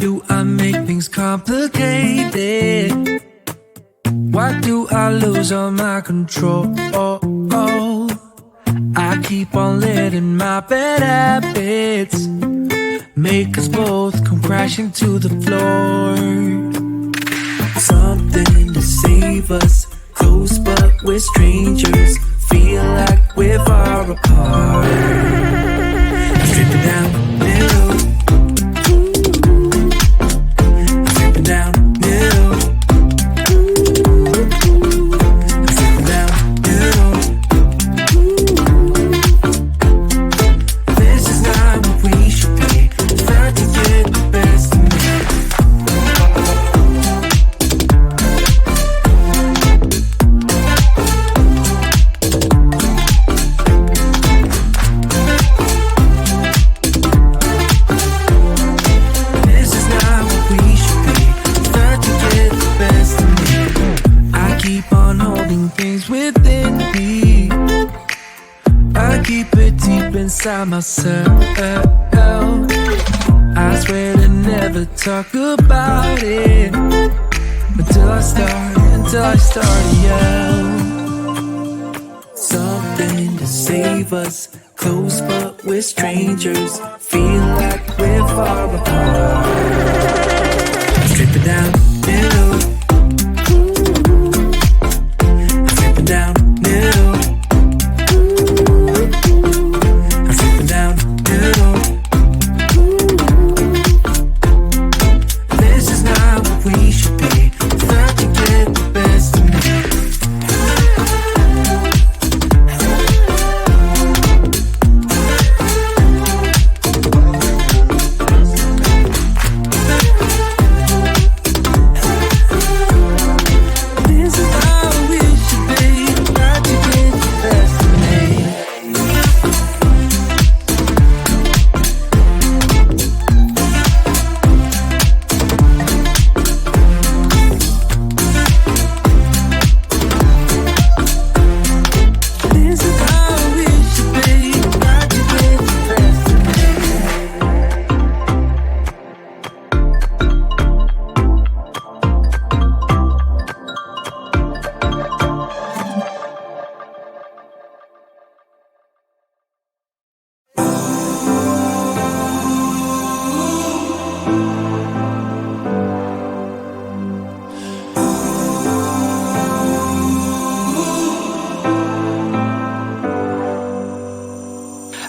do I make things complicated? Why do I lose all my control? I keep on letting my bad habits make us both come crashing to the floor. Something to save us, close but we're strangers. Feel like we're far apart. Stripping down the middle. Stripping down the middle. Stripping down the middle. This is not what we should be. Trying to get the best of me. Inside myself, I swear to never talk about it until I start to yell. Something to save us, close but we're strangers. Feel like we're far apart. Strip it down, middle. Strip it down, middle.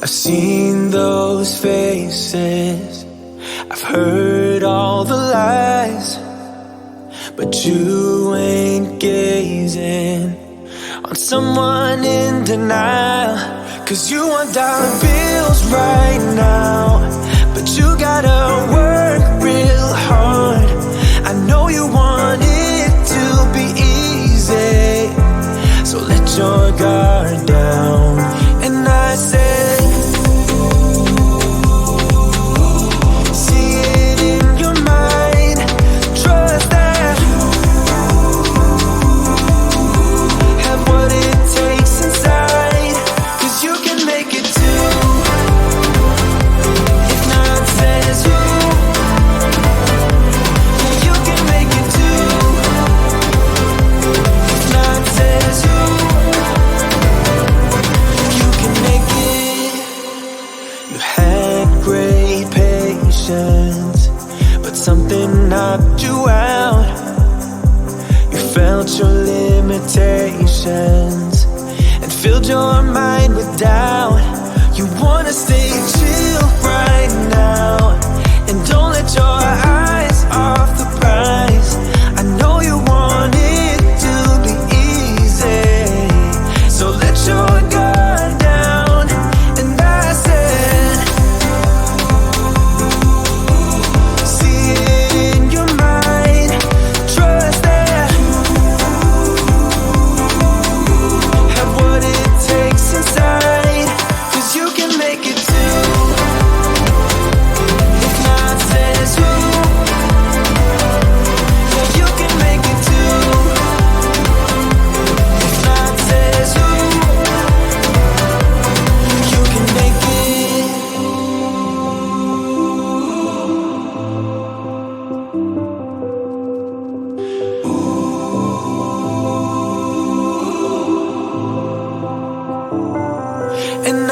I've seen those faces, I've heard all the lies, but you ain't gazing on someone in denial. 'Cause you want dollar bills right now, but you gotta work real hard. I know you want it to be easy, so let your guard down. And I said, but something knocked you out. You felt your limitations and filled your mind with doubt. You wanna stay chill right now and don't let your eyes off the prize. I know you want it to be easy, so let your guard down. And I said, inside, 'cause you can make it too.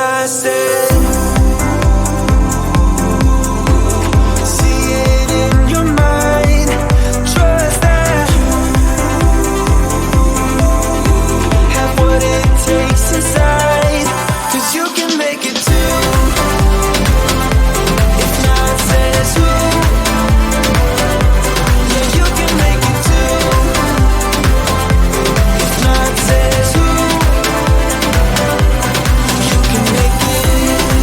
not said. See it in your mind. Trust that you have what it takes inside. 'Cause you can make it too. If not says who. Yeah, you can make it too. If not says who. You can make it.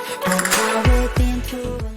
But now we've been through